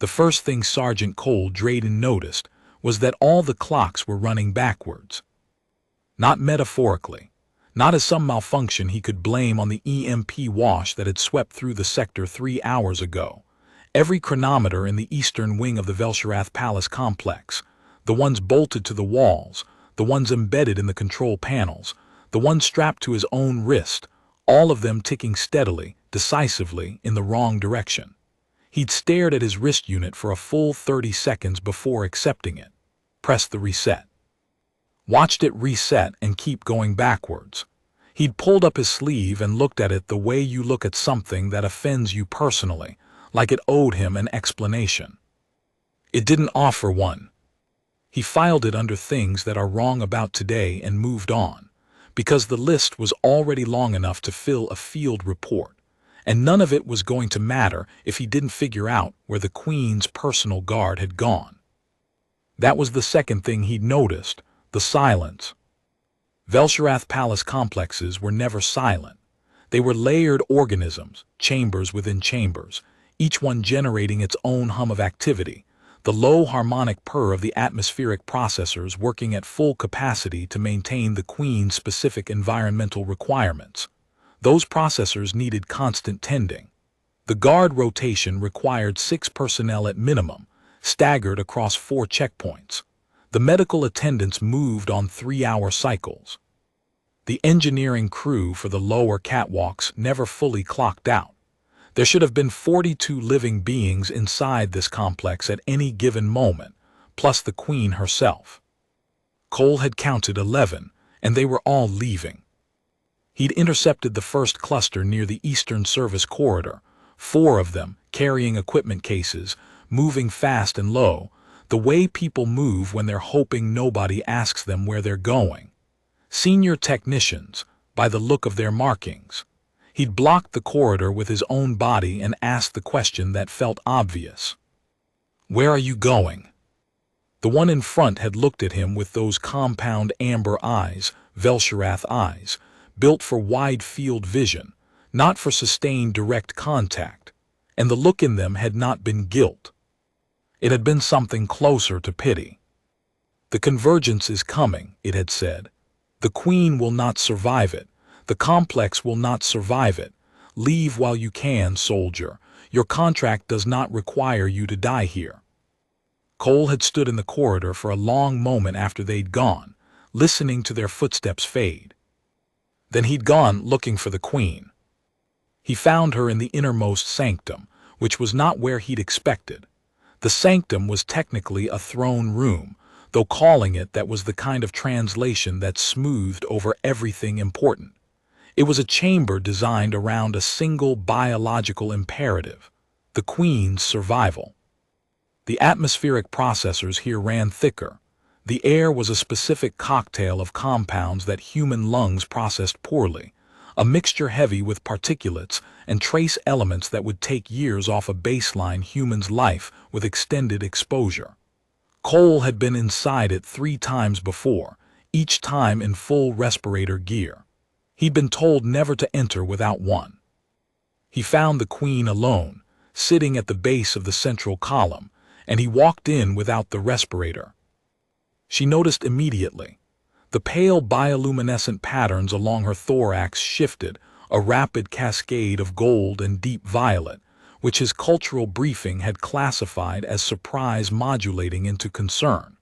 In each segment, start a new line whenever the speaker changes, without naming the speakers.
The first thing Sergeant Cole Drayden noticed was that all the clocks were running backwards. Not metaphorically, not as some malfunction he could blame on the EMP wash that had swept through the sector 3 hours ago. Every chronometer in the eastern wing of the Velsherath Palace complex, the ones bolted to the walls, the ones embedded in the control panels, the ones strapped to his own wrist, all of them ticking steadily, decisively, in the wrong direction. He'd stared at his wrist unit for a full 30 seconds before accepting it. Pressed the reset. Watched it reset and keep going backwards. He'd pulled up his sleeve and looked at it the way you look at something that offends you personally, like it owed him an explanation. It didn't offer one. He filed it under things that are wrong about today and moved on, because the list was already long enough to fill a field report, and none of it was going to matter if he didn't figure out where the Queen's personal guard had gone. That was the second thing he'd noticed, the silence. Velsherath Palace complexes were never silent. They were layered organisms, chambers within chambers, each one generating its own hum of activity, the low harmonic purr of the atmospheric processors working at full capacity to maintain the Queen's specific environmental requirements. Those processors needed constant tending. The guard rotation required 6 personnel at minimum, staggered across 4 checkpoints. The medical attendants moved on 3-hour cycles. The engineering crew for the lower catwalks never fully clocked out. There should have been 42 living beings inside this complex at any given moment, plus the Queen herself. Cole had counted 11, and they were all leaving. He'd intercepted the first cluster near the Eastern Service Corridor, 4 of them, carrying equipment cases, moving fast and low, the way people move when they're hoping nobody asks them where they're going. Senior technicians, by the look of their markings. He'd blocked the corridor with his own body and asked the question that felt obvious. "Where are you going?" The one in front had looked at him with those compound amber eyes, Velsherath eyes, built for wide field vision, not for sustained direct contact, and the look in them had not been guilt. It had been something closer to pity. "The convergence is coming," it had said. "The Queen will not survive it. The complex will not survive it. Leave while you can, soldier. Your contract does not require you to die here." Cole had stood in the corridor for a long moment after they'd gone, listening to their footsteps fade. Then he'd gone looking for the Queen. He found her in the innermost sanctum, which was not where he'd expected. The sanctum was technically a throne room, though calling it that was the kind of translation that smoothed over everything important. It was a chamber designed around a single biological imperative, the Queen's survival. The atmospheric processors here ran thicker. The air was a specific cocktail of compounds that human lungs processed poorly, a mixture heavy with particulates and trace elements that would take years off a baseline human's life with extended exposure. Cole had been inside it 3 times before, each time in full respirator gear. He'd been told never to enter without one. He found the Queen alone, sitting at the base of the central column, and he walked in without the respirator. She noticed immediately. The pale bioluminescent patterns along her thorax shifted, a rapid cascade of gold and deep violet, which his cultural briefing had classified as surprise modulating into concern.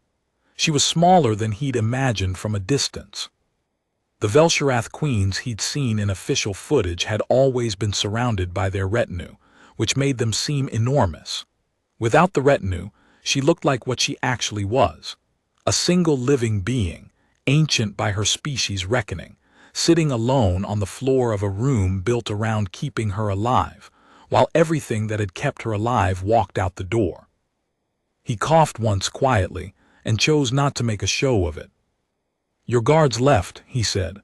She was smaller than he'd imagined from a distance. The Velsherath queens he'd seen in official footage had always been surrounded by their retinue, which made them seem enormous. Without the retinue, she looked like what she actually was, a single living being, ancient by her species' reckoning, sitting alone on the floor of a room built around keeping her alive, while everything that had kept her alive walked out the door. He coughed once quietly and chose not to make a show of it. "Your guards left," he said.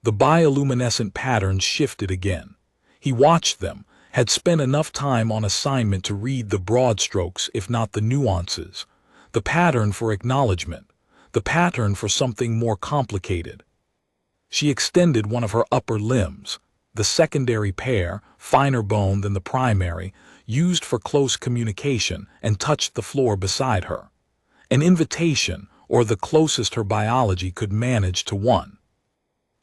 The bioluminescent patterns shifted again. He watched them, had spent enough time on assignment to read the broad strokes if not the nuances, the pattern for acknowledgement, the pattern for something more complicated. She extended one of her upper limbs, the secondary pair, finer boned than the primary, used for close communication, and touched the floor beside her. An invitation, or the closest her biology could manage to one.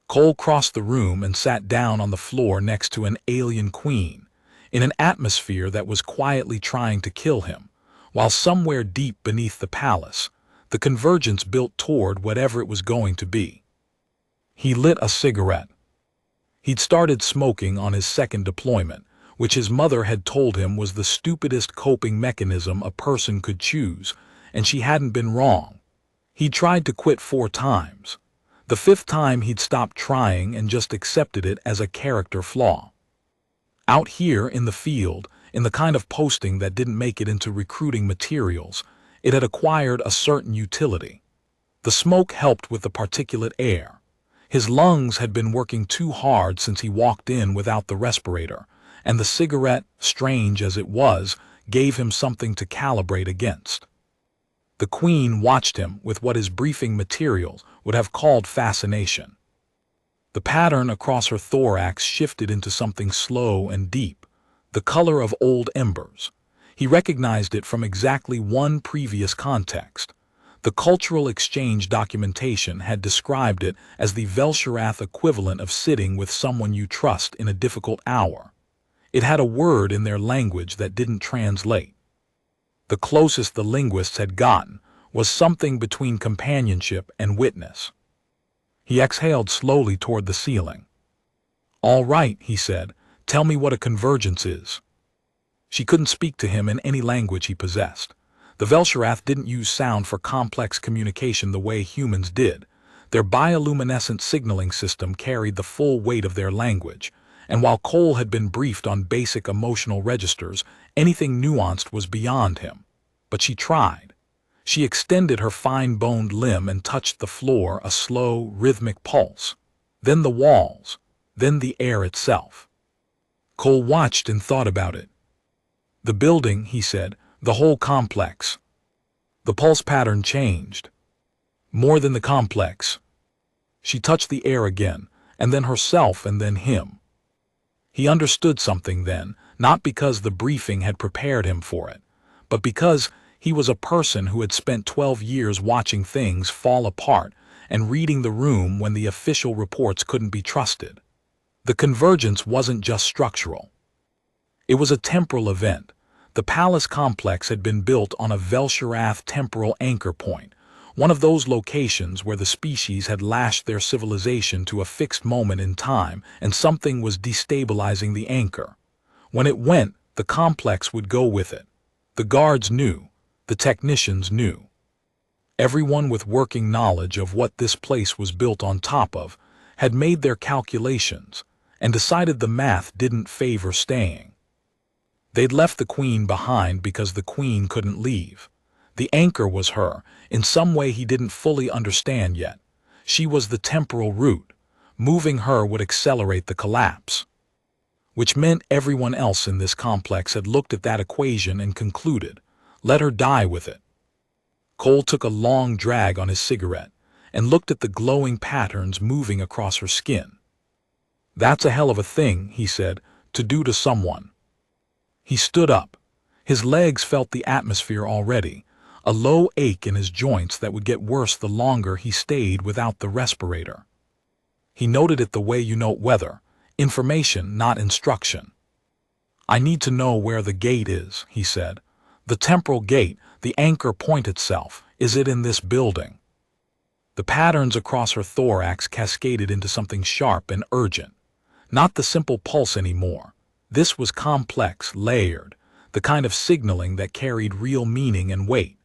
Cole crossed the room and sat down on the floor next to an alien queen, in an atmosphere that was quietly trying to kill him, while somewhere deep beneath the palace, the convergence built toward whatever it was going to be. He lit a cigarette. He'd started smoking on his second deployment, which his mother had told him was the stupidest coping mechanism a person could choose, and she hadn't been wrong. He'd tried to quit 4 times. The 5th time he'd stopped trying and just accepted it as a character flaw. Out here in the field, in the kind of posting that didn't make it into recruiting materials, it had acquired a certain utility. The smoke helped with the particulate air. His lungs had been working too hard since he walked in without the respirator, and the cigarette, strange as it was, gave him something to calibrate against. The Queen watched him with what his briefing materials would have called fascination. The pattern across her thorax shifted into something slow and deep, the color of old embers. He recognized it from exactly one previous context. The cultural exchange documentation had described it as the Velshirath equivalent of sitting with someone you trust in a difficult hour. It had a word in their language that didn't translate. The closest the linguists had gotten was something between companionship and witness. He exhaled slowly toward the ceiling. "All right," he said, "tell me what a convergence is." She couldn't speak to him in any language he possessed. The Velshirath didn't use sound for complex communication the way humans did. Their bioluminescent signaling system carried the full weight of their language, and while Cole had been briefed on basic emotional registers, anything nuanced was beyond him. But she tried. She extended her fine-boned limb and touched the floor, a slow, rhythmic pulse. Then the walls, then the air itself. Cole watched and thought about it. "The building," he said, "the whole complex." The pulse pattern changed. "More than the complex." She touched the air again, and then herself, and then him. He understood something then, not because the briefing had prepared him for it, but because he was a person who had spent 12 years watching things fall apart and reading the room when the official reports couldn't be trusted. The convergence wasn't just structural. It was a temporal event. The palace complex had been built on a Velshirath temporal anchor point, one of those locations where the species had lashed their civilization to a fixed moment in time and something was destabilizing the anchor. When it went, the complex would go with it. The guards knew. The technicians knew. Everyone with working knowledge of what this place was built on top of had made their calculations and decided the math didn't favor staying. They'd left the Queen behind because the Queen couldn't leave. The anchor was her, in some way he didn't fully understand yet. She was the temporal root. Moving her would accelerate the collapse. Which meant everyone else in this complex had looked at that equation and concluded, let her die with it. Cole took a long drag on his cigarette and looked at the glowing patterns moving across her skin. "That's a hell of a thing," he said, "to do to someone." He stood up. His legs felt the atmosphere already, a low ache in his joints that would get worse the longer he stayed without the respirator. He noted it the way you note weather, information, not instruction. "I need to know where the gate is," he said. "The temporal gate, the anchor point itself, is it in this building?" The patterns across her thorax cascaded into something sharp and urgent. Not the simple pulse anymore. This was complex, layered, the kind of signaling that carried real meaning and weight.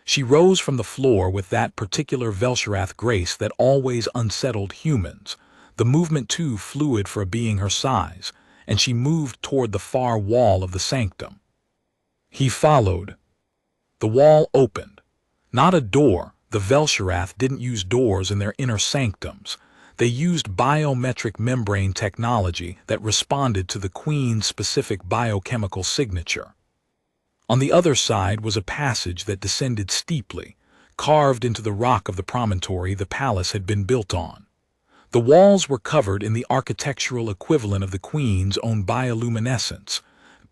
She rose from the floor with that particular Velshirath grace that always unsettled humans, the movement too fluid for a being her size, and she moved toward the far wall of the sanctum. He followed. The wall opened. Not a door. The Velshirath didn't use doors in their inner sanctums. They used biometric membrane technology that responded to the Queen's specific biochemical signature. On the other side was a passage that descended steeply, carved into the rock of the promontory the palace had been built on. The walls were covered in the architectural equivalent of the Queen's own bioluminescence,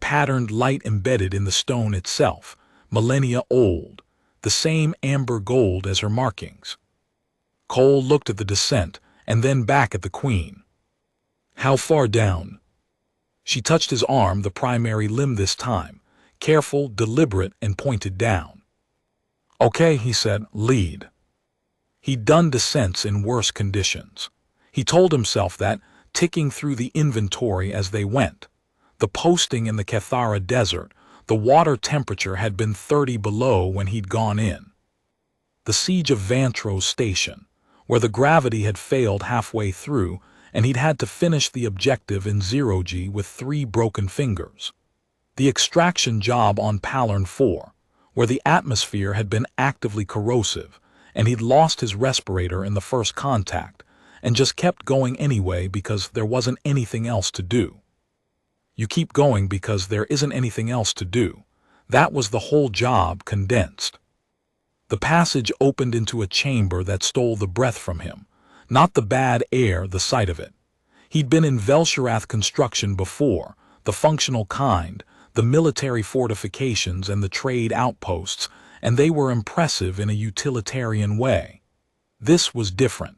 patterned light embedded in the stone itself, millennia old, the same amber gold as her markings. Cole looked at the descent and then back at the Queen. How far down? She touched his arm, the primary limb this time, careful, deliberate, and pointed down. Okay, he said, lead. He'd done descents in worse conditions. He told himself that, ticking through the inventory as they went. The posting in the Cathara Desert, the water temperature had been 30 below when he'd gone in. The siege of Vantro's station, where the gravity had failed halfway through, and he'd had to finish the objective in 0G with 3 broken fingers. The extraction job on Palern 4, where the atmosphere had been actively corrosive, and he'd lost his respirator in the first contact, and just kept going anyway because there wasn't anything else to do. You keep going because there isn't anything else to do. That was the whole job condensed. The passage opened into a chamber that stole the breath from him, not the bad air, the sight of it. He'd been in Velshirath construction before, the functional kind, the military fortifications and the trade outposts, and they were impressive in a utilitarian way. This was different.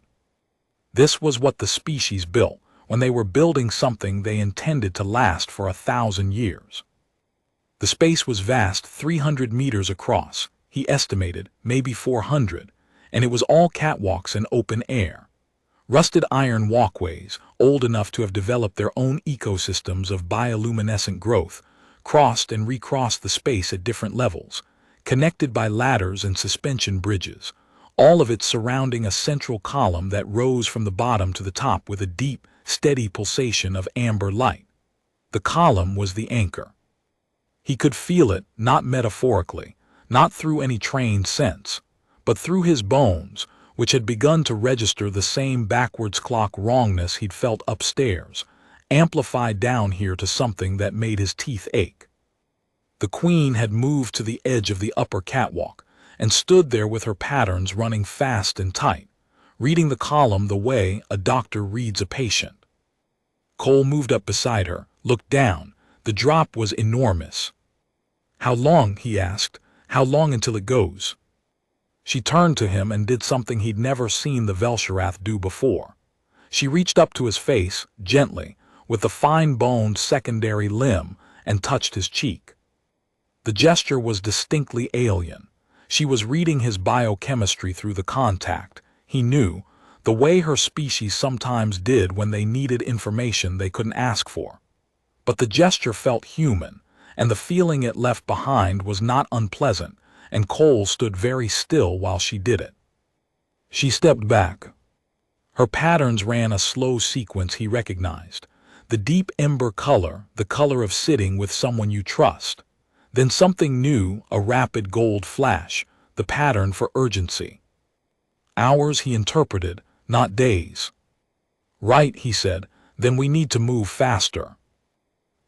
This was what the species built when they were building something they intended to last for 1,000 years. The space was vast, 300 meters across, he estimated, maybe 400, and it was all catwalks and open air. Rusted iron walkways, old enough to have developed their own ecosystems of bioluminescent growth, crossed and recrossed the space at different levels, connected by ladders and suspension bridges, all of it surrounding a central column that rose from the bottom to the top with a deep, steady pulsation of amber light. The column was the anchor. He could feel it, not metaphorically, not through any trained sense, but through his bones, which had begun to register the same backwards clock wrongness he'd felt upstairs, amplified down here to something that made his teeth ache. The Queen had moved to the edge of the upper catwalk and stood there with her patterns running fast and tight, reading the column the way a doctor reads a patient. Cole moved up beside her, looked down. The drop was enormous. How long, he asked, how long until it goes? She turned to him and did something he'd never seen the Velshirath do before. She reached up to his face, gently, with the fine-boned secondary limb, and touched his cheek. The gesture was distinctly alien. She was reading his biochemistry through the contact, he knew, the way her species sometimes did when they needed information they couldn't ask for. But the gesture felt human, and the feeling it left behind was not unpleasant, and Cole stood very still while she did it. She stepped back. Her patterns ran a slow sequence he recognized. The deep ember color, the color of sitting with someone you trust. Then something new, a rapid gold flash, the pattern for urgency. Hours, he interpreted, not days. Right, he said, then we need to move faster.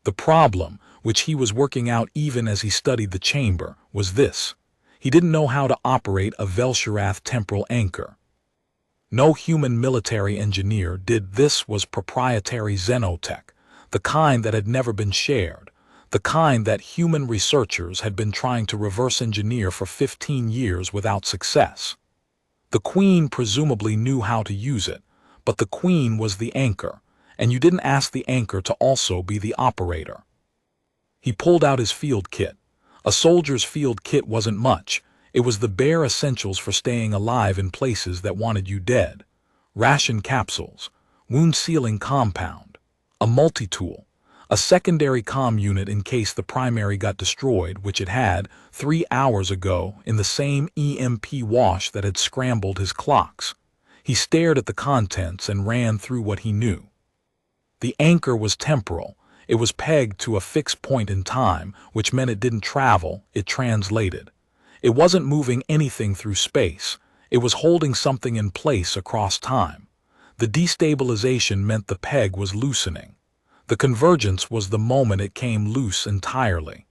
The problem, which he was working out even as he studied the chamber, was this. He didn't know how to operate a Velshirath temporal anchor. No human military engineer did. This was proprietary xenotech, the kind that had never been shared, the kind that human researchers had been trying to reverse engineer for 15 years without success. The Queen presumably knew how to use it, but the Queen was the anchor, and you didn't ask the anchor to also be the operator. He pulled out his field kit. A soldier's field kit wasn't much. It was the bare essentials for staying alive in places that wanted you dead. Ration capsules, wound-sealing compound, a multi-tool, a secondary comm unit in case the primary got destroyed, which it had 3 hours ago in the same EMP wash that had scrambled his clocks. He stared at the contents and ran through what he knew. The anchor was temporal. It was pegged to a fixed point in time, which meant it didn't travel, it translated. It wasn't moving anything through space. It was holding something in place across time. The destabilization meant the peg was loosening. The convergence was the moment it came loose entirely.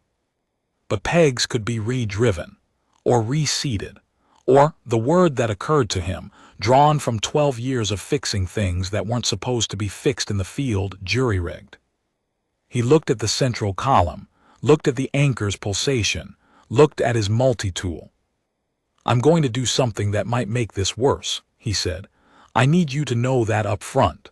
But pegs could be re-driven, or reseated, or, the word that occurred to him, drawn from 12 years of fixing things that weren't supposed to be fixed in the field, jury-rigged. He looked at the central column, looked at the anchor's pulsation, looked at his multi-tool. "I'm going to do something that might make this worse," he said. "I need you to know that up front.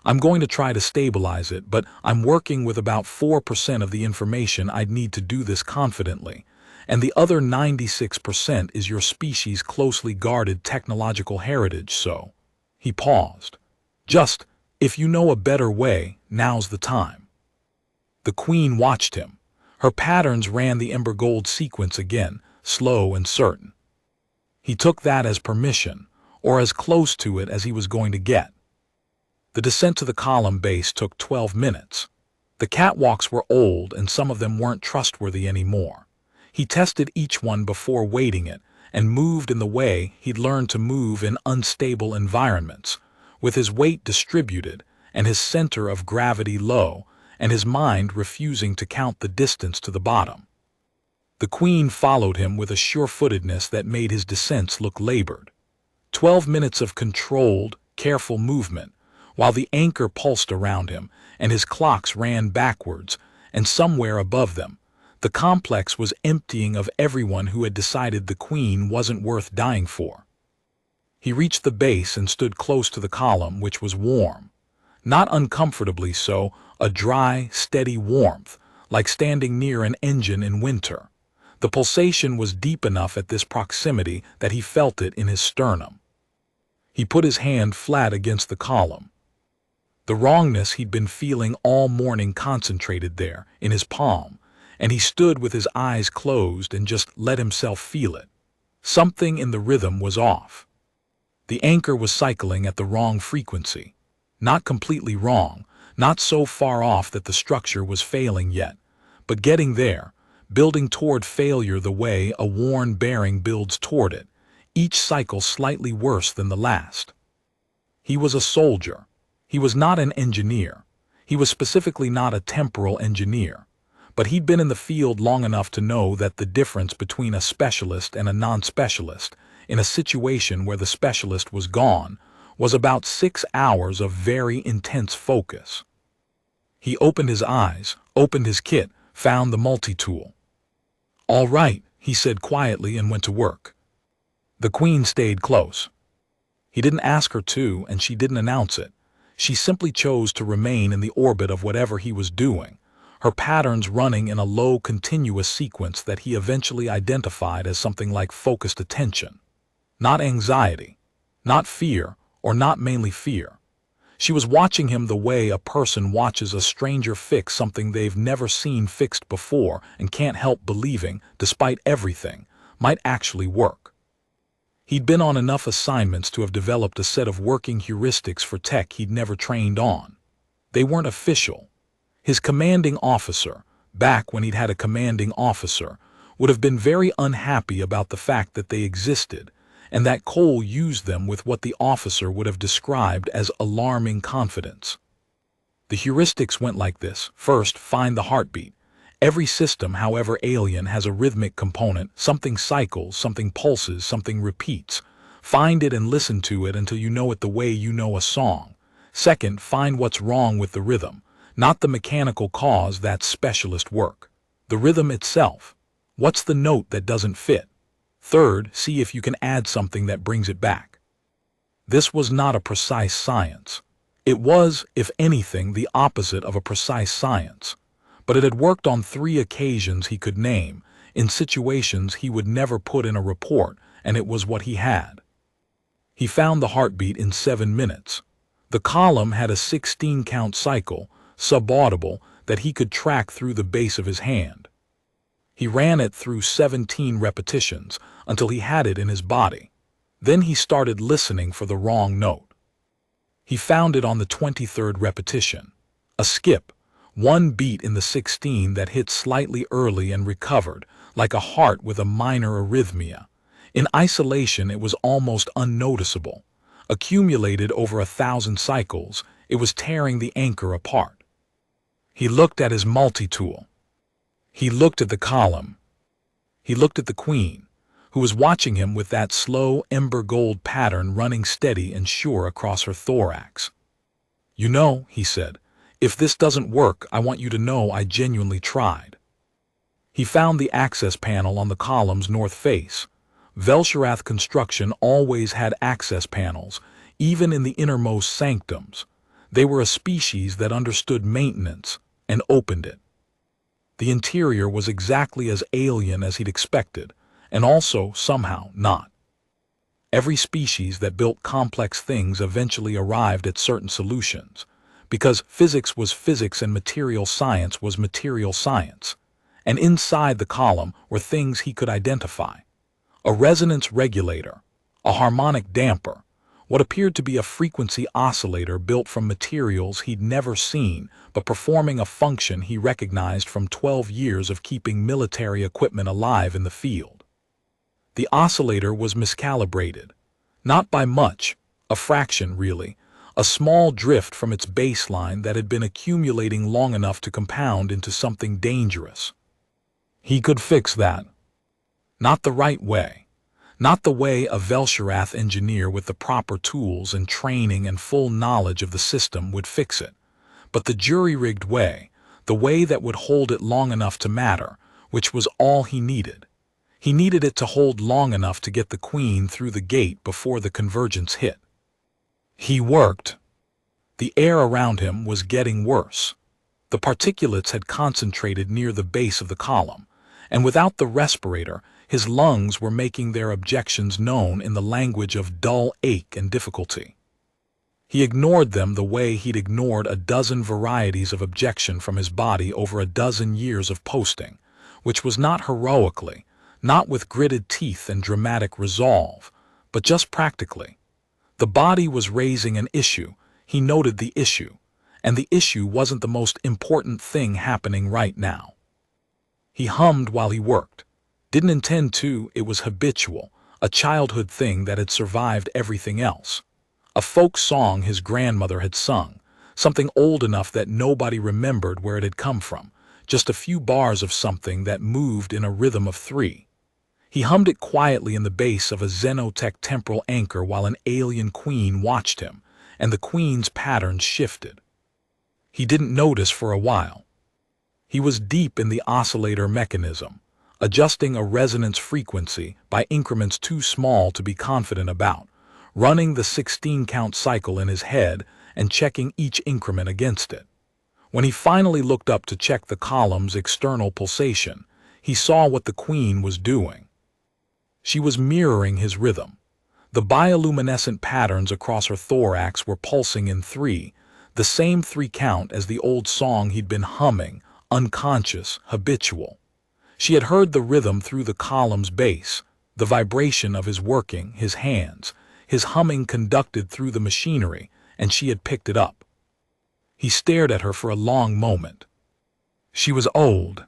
I'm going to try to stabilize it, but I'm working with about 4% of the information I'd need to do this confidently, and the other 96% is your species' closely guarded technological heritage, so..." He paused. "Just, if you know a better way, now's the time." The Queen watched him. Her patterns ran the ember gold sequence again, slow and certain. He took that as permission, or as close to it as he was going to get. The descent to the column base took 12 minutes. The catwalks were old and some of them weren't trustworthy anymore. He tested each one before weighting it and moved in the way he'd learned to move in unstable environments, with his weight distributed and his center of gravity low and his mind refusing to count the distance to the bottom. The Queen followed him with a sure-footedness that made his descents look labored. 12 minutes of controlled, careful movement, while the anchor pulsed around him and his clocks ran backwards, and somewhere above them, the complex was emptying of everyone who had decided the Queen wasn't worth dying for. He reached the base and stood close to the column, which was warm. Not uncomfortably so, a dry, steady warmth, like standing near an engine in winter. The pulsation was deep enough at this proximity that he felt it in his sternum. He put his hand flat against the column. The wrongness he'd been feeling all morning concentrated there, in his palm, and he stood with his eyes closed and just let himself feel it. Something in the rhythm was off. The anchor was cycling at the wrong frequency. Not completely wrong, not so far off that the structure was failing yet, but getting there, building toward failure the way a worn bearing builds toward it, each cycle slightly worse than the last. He was a soldier. He was not an engineer. He was specifically not a temporal engineer. But he'd been in the field long enough to know that the difference between a specialist and a non-specialist, in a situation where the specialist was gone, was about 6 hours of very intense focus. He opened his eyes, opened his kit, found the multi-tool. "All right," he said quietly and went to work. The Queen stayed close. He didn't ask her to, and she didn't announce it. She simply chose to remain in the orbit of whatever he was doing, her patterns running in a low continuous sequence that he eventually identified as something like focused attention. Not anxiety, not fear, or not mainly fear. She was watching him the way a person watches a stranger fix something they've never seen fixed before and can't help believing, despite everything, might actually work. He'd been on enough assignments to have developed a set of working heuristics for tech he'd never trained on. They weren't official. His commanding officer, back when he'd had a commanding officer, would have been very unhappy about the fact that they existed, and that Cole used them with what the officer would have described as alarming confidence. The heuristics went like this. First, find the heartbeat. Every system, however alien, has a rhythmic component. Something cycles, something pulses, something repeats. Find it and listen to it until you know it the way you know a song. Second, find what's wrong with the rhythm. Not the mechanical cause, that's specialist work. The rhythm itself. What's the note that doesn't fit? Third, see if you can add something that brings it back. This was not a precise science. It was, if anything, the opposite of a precise science. But it had worked on 3 occasions he could name, in situations he would never put in a report, and it was what he had. He found the heartbeat in 7 minutes. The column had a 16-count cycle, subaudible, that he could track through the base of his hand. He ran it through 17 repetitions until he had it in his body. Then he started listening for the wrong note. He found it on the 23rd repetition. A skip, 1 beat in the 16 that hit slightly early and recovered, like a heart with a minor arrhythmia. In isolation, it was almost unnoticeable. Accumulated over 1,000 cycles, it was tearing the anchor apart. He looked at his multi-tool. He looked at the column. He looked at the Queen, who was watching him with that slow ember gold pattern running steady and sure across her thorax. "You know," he said, "if this doesn't work, I want you to know I genuinely tried." He found the access panel on the column's north face. Velsherath construction always had access panels, even in the innermost sanctums. They were a species that understood maintenance and opened it. The interior was exactly as alien as he'd expected, and also, somehow, not. Every species that built complex things eventually arrived at certain solutions, because physics was physics and material science was material science. And inside the column were things he could identify. A resonance regulator, a harmonic damper, what appeared to be a frequency oscillator built from materials he'd never seen, but performing a function he recognized from 12 years of keeping military equipment alive in the field. The oscillator was miscalibrated. Not by much, a fraction really, a small drift from its baseline that had been accumulating long enough to compound into something dangerous. He could fix that. Not the right way. Not the way a Velsherath engineer with the proper tools and training and full knowledge of the system would fix it, but the jury-rigged way, the way that would hold it long enough to matter, which was all he needed. He needed it to hold long enough to get the Queen through the gate before the convergence hit. He worked. The air around him was getting worse. The particulates had concentrated near the base of the column, and without the respirator, his lungs were making their objections known in the language of dull ache and difficulty. He ignored them the way he'd ignored a dozen varieties of objection from his body over a dozen years of posting, which was not heroically, not with gritted teeth and dramatic resolve, but just practically. The body was raising an issue, he noted the issue, and the issue wasn't the most important thing happening right now. He hummed while he worked. Didn't intend to, it was habitual, a childhood thing that had survived everything else. A folk song his grandmother had sung, something old enough that nobody remembered where it had come from, just a few bars of something that moved in a rhythm of 3. He hummed it quietly in the base of a Xenotech temporal anchor while an alien queen watched him, and the queen's patterns shifted. He didn't notice for a while. He was deep in the oscillator mechanism, adjusting a resonance frequency by increments too small to be confident about, running the 16-count cycle in his head and checking each increment against it. When he finally looked up to check the column's external pulsation, he saw what the Queen was doing. She was mirroring his rhythm. The bioluminescent patterns across her thorax were pulsing in 3, the same 3 count as the old song he'd been humming, unconscious, habitual. She had heard the rhythm through the column's base, the vibration of his working, his hands, his humming conducted through the machinery, and she had picked it up. He stared at her for a long moment. She was old.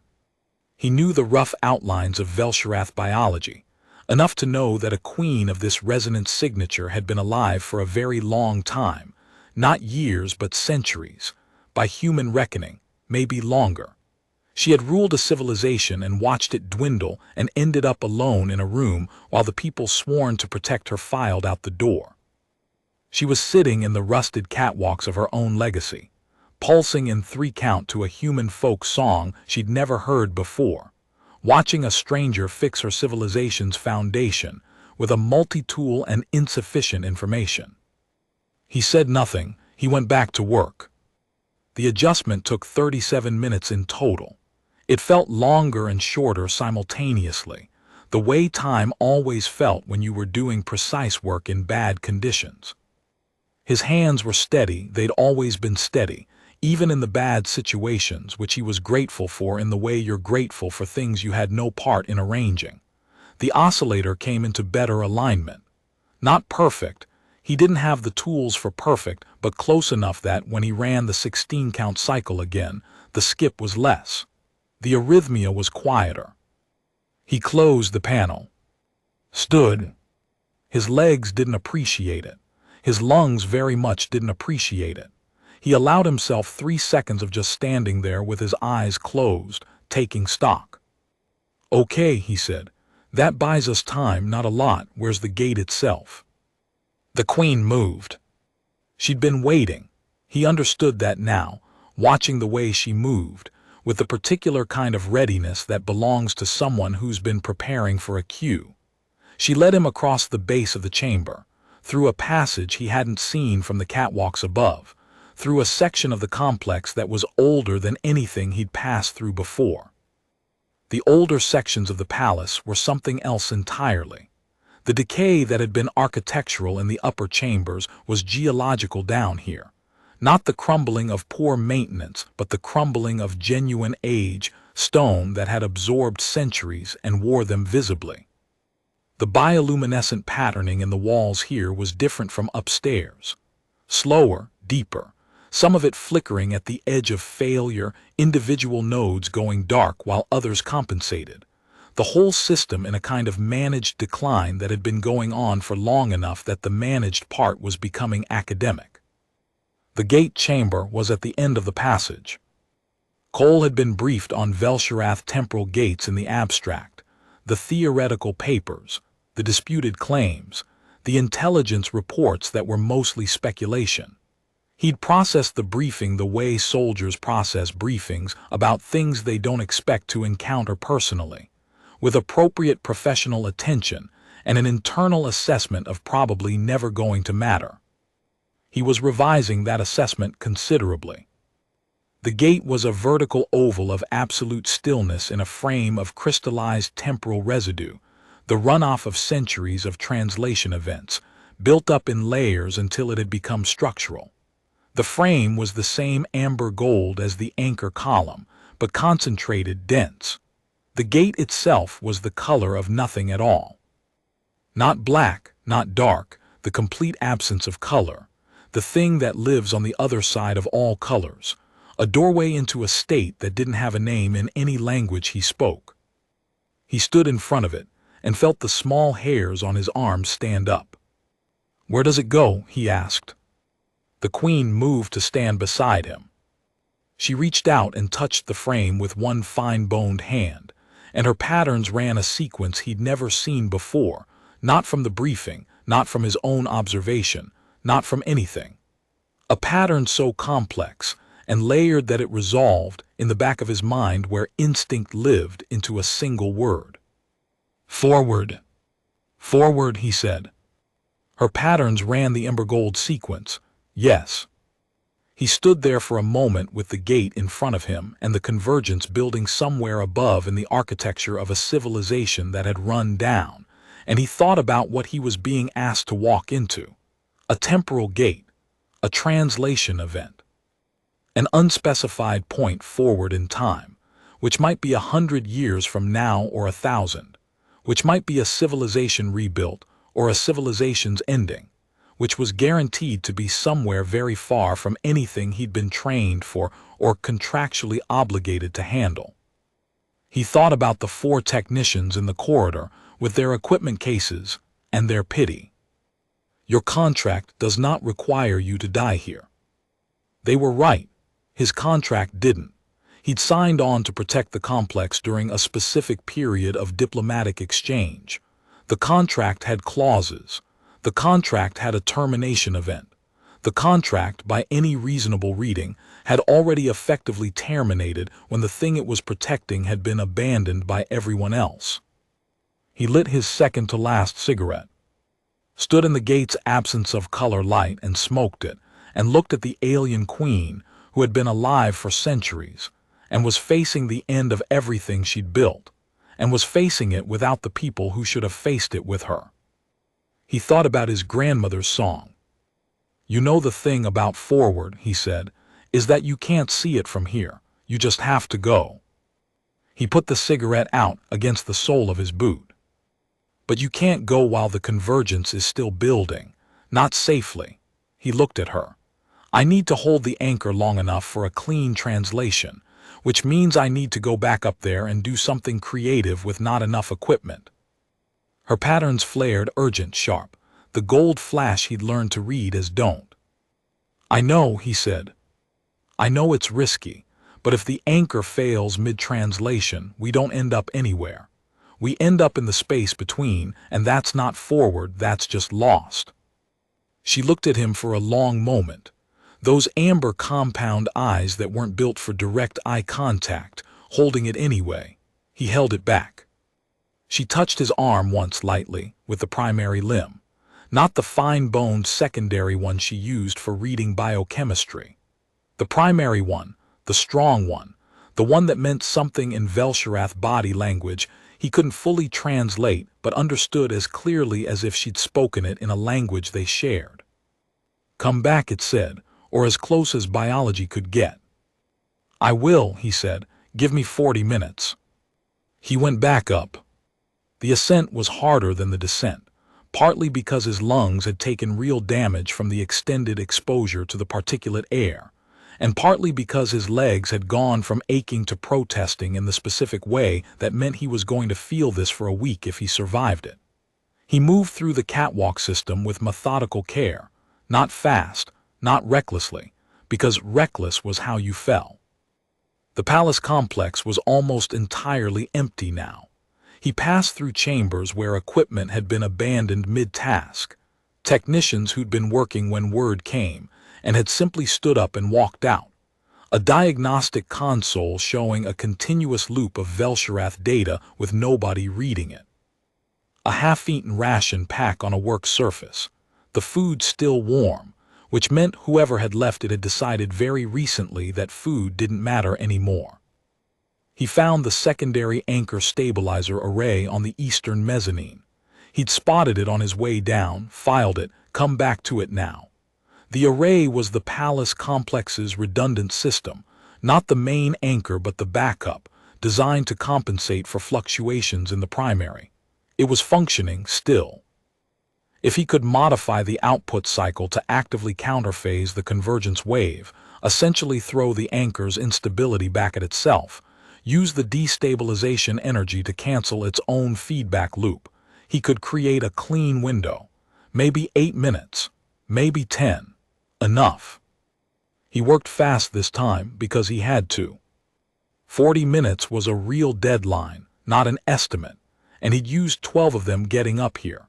He knew the rough outlines of Velsherath biology, enough to know that a queen of this resonance signature had been alive for a very long time, not years but centuries, by human reckoning, maybe longer. She had ruled a civilization and watched it dwindle and ended up alone in a room while the people sworn to protect her filed out the door. She was sitting in the rusted catwalks of her own legacy, pulsing in 3 count to a human folk song she'd never heard before, watching a stranger fix her civilization's foundation with a multi-tool and insufficient information. He said nothing. He went back to work. The adjustment took 37 minutes in total. It felt longer and shorter simultaneously, the way time always felt when you were doing precise work in bad conditions. His hands were steady, they'd always been steady, even in the bad situations, which he was grateful for in the way you're grateful for things you had no part in arranging. The oscillator came into better alignment. Not perfect. He didn't have the tools for perfect, but close enough that when he ran the 16-count cycle again, the skip was less. The arrhythmia was quieter. He closed the panel. Stood. His legs didn't appreciate it. His lungs very much didn't appreciate it. He allowed himself 3 seconds of just standing there with his eyes closed, taking stock. Okay, he said. That buys us time, not a lot. Where's the gate itself? The Queen moved. She'd been waiting. He understood that now, watching the way she moved, with the particular kind of readiness that belongs to someone who's been preparing for a cue. She led him across the base of the chamber, through a passage he hadn't seen from the catwalks above, through a section of the complex that was older than anything he'd passed through before. The older sections of the palace were something else entirely. The decay that had been architectural in the upper chambers was geological down here. Not the crumbling of poor maintenance, but the crumbling of genuine age, stone that had absorbed centuries and wore them visibly. The bioluminescent patterning in the walls here was different from upstairs. Slower, deeper, some of it flickering at the edge of failure, individual nodes going dark while others compensated. The whole system in a kind of managed decline that had been going on for long enough that the managed part was becoming academic. The gate chamber was at the end of the passage. Cole had been briefed on Velshirath temporal gates in the abstract, the theoretical papers, the disputed claims, the intelligence reports that were mostly speculation. He'd processed the briefing the way soldiers process briefings about things they don't expect to encounter personally, with appropriate professional attention and an internal assessment of probably never going to matter. He was revising that assessment considerably. The gate was a vertical oval of absolute stillness in a frame of crystallized temporal residue, the runoff of centuries of translation events, built up in layers until it had become structural. The frame was the same amber gold as the anchor column, but concentrated, dense. The gate itself was the color of nothing at all. Not black, not dark, the complete absence of color, the thing that lives on the other side of all colors, a doorway into a state that didn't have a name in any language he spoke. He stood in front of it and felt the small hairs on his arms stand up. "Where does it go?" he asked. The queen moved to stand beside him. She reached out and touched the frame with one fine-boned hand, and her patterns ran a sequence he'd never seen before, not from the briefing, not from his own observation, not from anything. A pattern so complex and layered that it resolved, in the back of his mind where instinct lived, into a single word. "Forward." "Forward," he said. Her patterns ran the ember gold sequence. Yes. He stood there for a moment with the gate in front of him and the convergence building somewhere above in the architecture of a civilization that had run down, and he thought about what he was being asked to walk into. A temporal gate, a translation event, an unspecified point forward in time, which might be 100 years from now or 1,000, which might be a civilization rebuilt or a civilization's ending, which was guaranteed to be somewhere very far from anything he'd been trained for or contractually obligated to handle. He thought about the 4 technicians in the corridor with their equipment cases and their pity. Your contract does not require you to die here. They were right. His contract didn't. He'd signed on to protect the complex during a specific period of diplomatic exchange. The contract had clauses. The contract had a termination event. The contract, by any reasonable reading, had already effectively terminated when the thing it was protecting had been abandoned by everyone else. He lit his second-to-last cigarette, stood in the gate's absence of color light and smoked it, and looked at the alien queen who had been alive for centuries, and was facing the end of everything she'd built, and was facing it without the people who should have faced it with her. He thought about his grandmother's song. "You know the thing about forward," he said, "is that you can't see it from here. You just have to go." He put the cigarette out against the sole of his boot. "But you can't go while the convergence is still building. Not safely." He looked at her. "I need to hold the anchor long enough for a clean translation, which means I need to go back up there and do something creative with not enough equipment." Her patterns flared urgent, sharp, the gold flash he'd learned to read as don't. "I know," he said. "I know it's risky, but if the anchor fails mid-translation, we don't end up anywhere. We end up in the space between, and that's not forward, that's just lost." She looked at him for a long moment, Those amber compound eyes that weren't built for direct eye contact, holding it anyway. He held it back. She touched his arm once lightly, with the primary limb, not the fine-boned secondary one she used for reading biochemistry. The primary one, the strong one, the one that meant something in Velsherath body language he couldn't fully translate but understood as clearly as if she'd spoken it in a language they shared. "Come back," it said, or as close as biology could get. "I will," he said. "Give me 40 minutes." He went back up. The ascent was harder than the descent, partly because his lungs had taken real damage from the extended exposure to the particulate air, and partly because his legs had gone from aching to protesting in the specific way that meant he was going to feel this for a week if he survived it. He moved through the catwalk system with methodical care, not fast, not recklessly, because reckless was how you fell. The palace complex was almost entirely empty now. He passed through chambers where equipment had been abandoned mid-task, technicians who'd been working when word came, and had simply stood up and walked out. A diagnostic console showing a continuous loop of Velsherath data with nobody reading it. A half-eaten ration pack on a work surface. The food still warm, which meant whoever had left it had decided very recently that food didn't matter anymore. He found the secondary anchor stabilizer array on the eastern mezzanine. He'd spotted it on his way down, filed it, come back to it now. The array was the palace complex's redundant system, not the main anchor but the backup, designed to compensate for fluctuations in the primary. It was functioning still. If he could modify the output cycle to actively counterphase the convergence wave, essentially throw the anchor's instability back at itself, use the destabilization energy to cancel its own feedback loop, he could create a clean window. Maybe 8 minutes, maybe 10. Enough. He worked fast this time because he had to. 40 minutes was a real deadline, not an estimate, and he'd used 12 of them getting up here.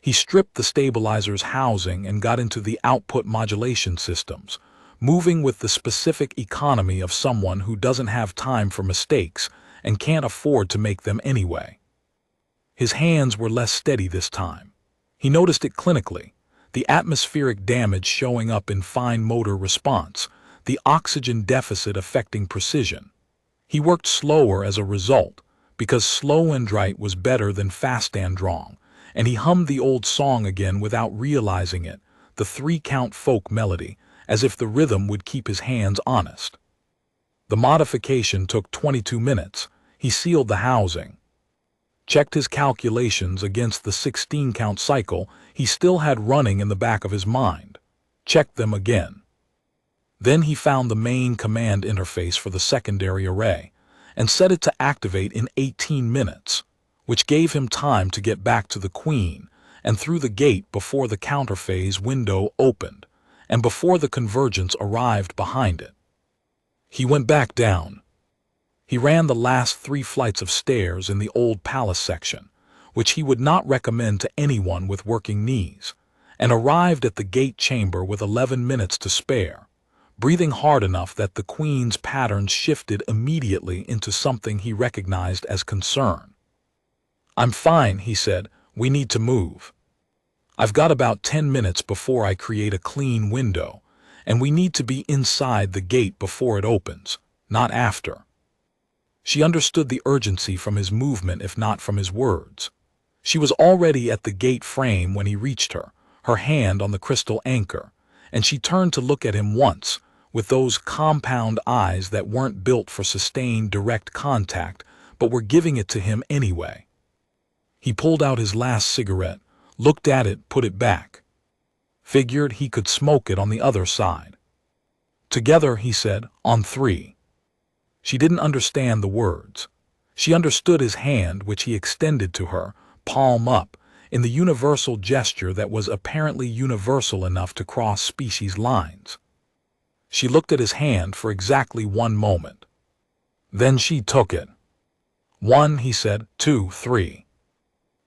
He stripped the stabilizer's housing and got into the output modulation systems, moving with the specific economy of someone who doesn't have time for mistakes and can't afford to make them anyway. His hands were less steady this time. He noticed it clinically, the atmospheric damage showing up in fine motor response, the oxygen deficit affecting precision. He worked slower as a result, because slow and right was better than fast and wrong, and he hummed the old song again without realizing it, the 3-count folk melody, as if the rhythm would keep his hands honest. The modification took 22 minutes. He sealed the housing, checked his calculations against the 16-count cycle he still had running in the back of his mind, checked them again. Then he found the main command interface for the secondary array and set it to activate in 18 minutes, which gave him time to get back to the Queen and through the gate before the counterphase window opened and before the convergence arrived behind it. He went back down. He ran the last 3 flights of stairs in the old palace section, which he would not recommend to anyone with working knees, and arrived at the gate chamber with 11 minutes to spare, breathing hard enough that the Queen's pattern shifted immediately into something he recognized as concern. "I'm fine," he said. "We need to move. I've got about 10 minutes before I create a clean window, and we need to be inside the gate before it opens, not after." She understood the urgency from his movement if not from his words. She was already at the gate frame when he reached her, her hand on the crystal anchor, and she turned to look at him once, with those compound eyes that weren't built for sustained direct contact, but were giving it to him anyway. He pulled out his last cigarette, looked at it, put it back. Figured he could smoke it on the other side. "Together," he said, "on 3. She didn't understand the words. She understood his hand, which he extended to her, palm up, in the universal gesture that was apparently universal enough to cross species lines. She looked at his hand for exactly 1 moment. Then she took it. 1, he said, 2, 3.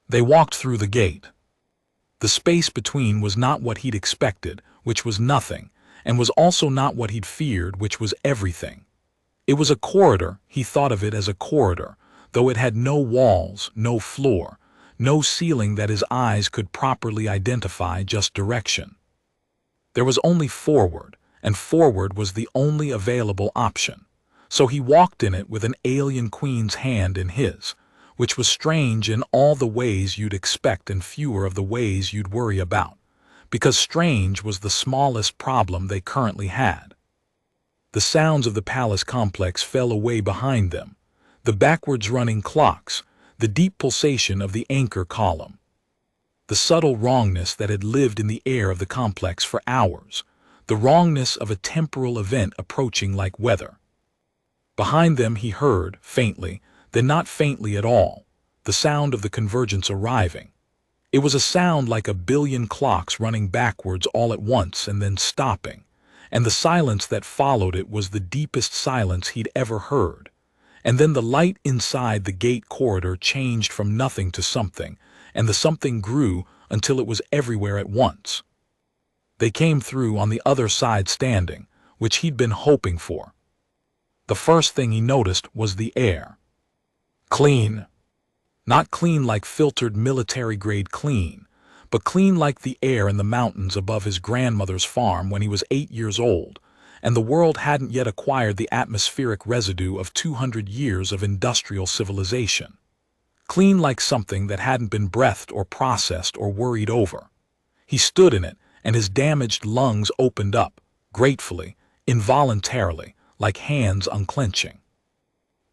They walked through the gate. The space between was not what he'd expected, which was nothing, and was also not what he'd feared, which was everything. It was a corridor. He thought of it as a corridor, though it had no walls, no floor, no ceiling that his eyes could properly identify, just direction. There was only forward, and forward was the only available option. So he walked in it with an alien queen's hand in his, which was strange in all the ways you'd expect and fewer of the ways you'd worry about, because strange was the smallest problem they currently had. The sounds of the palace complex fell away behind them, the backwards running clocks, the deep pulsation of the anchor column, the subtle wrongness that had lived in the air of the complex for hours, the wrongness of a temporal event approaching like weather. Behind them he heard, faintly, then not faintly at all, the sound of the convergence arriving. It was a sound like a billion clocks running backwards all at once and then stopping, and the silence that followed it was the deepest silence he'd ever heard. And then the light inside the gate corridor changed from nothing to something, and the something grew until it was everywhere at once. They came through on the other side standing, which he'd been hoping for. The first thing he noticed was the air. Clean. Not clean like filtered military-grade clean, but clean like the air in the mountains above his grandmother's farm when he was 8 years old, and the world hadn't yet acquired the atmospheric residue of 200 years of industrial civilization. Clean like something that hadn't been breathed or processed or worried over. He stood in it, and his damaged lungs opened up, gratefully, involuntarily, like hands unclenching.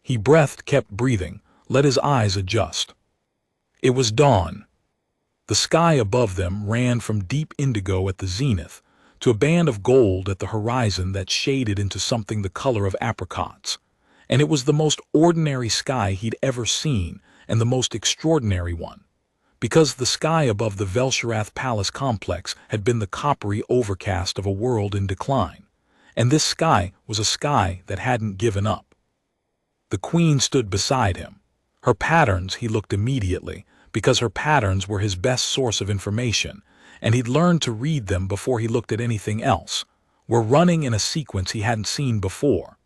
He breathed, kept breathing, let his eyes adjust. It was dawn. The sky above them ran from deep indigo at the zenith to a band of gold at the horizon that shaded into something the color of apricots, and it was the most ordinary sky he'd ever seen and the most extraordinary one, because the sky above the Velsherath Palace complex had been the coppery overcast of a world in decline, and this sky was a sky that hadn't given up. The queen stood beside him. Her patterns, he looked immediately, because her patterns were his best source of information, and he'd learned to read them before he looked at anything else, were running in a sequence he hadn't seen before.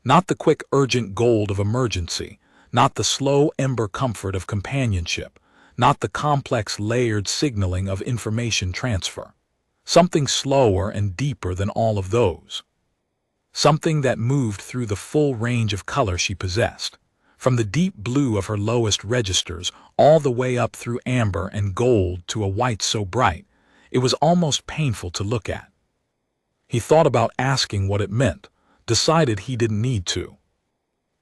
Not the quick, urgent gold of emergency, not the slow ember comfort of companionship, not the complex layered signaling of information transfer. Something slower and deeper than all of those. Something that moved through the full range of color she possessed, from the deep blue of her lowest registers all the way up through amber and gold to a white so bright, it was almost painful to look at. He thought about asking what it meant, decided he didn't need to.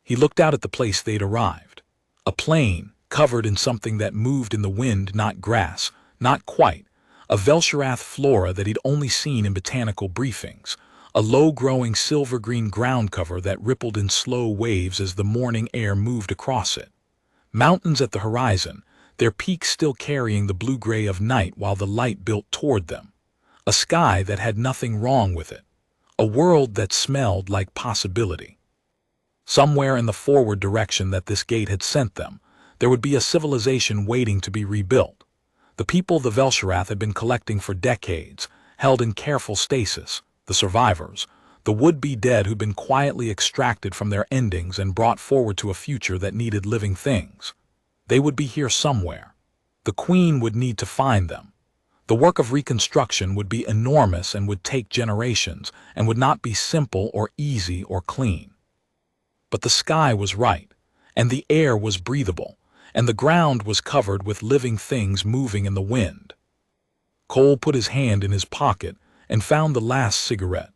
He looked out at the place they'd arrived. A plain, covered in something that moved in the wind, not grass, not quite, a Velsherath flora that he'd only seen in botanical briefings, a low-growing silver-green ground cover that rippled in slow waves as the morning air moved across it. Mountains at the horizon, their peaks still carrying the blue-gray of night while the light built toward them. A sky that had nothing wrong with it. A world that smelled like possibility. Somewhere in the forward direction that this gate had sent them, there would be a civilization waiting to be rebuilt. The people the Velsherath had been collecting for decades, held in careful stasis, the survivors, the would-be dead who'd been quietly extracted from their endings and brought forward to a future that needed living things. They would be here somewhere. The queen would need to find them. The work of reconstruction would be enormous and would take generations and would not be simple or easy or clean. But the sky was right, and the air was breathable, and the ground was covered with living things moving in the wind. Cole put his hand in his pocket and found the last cigarette.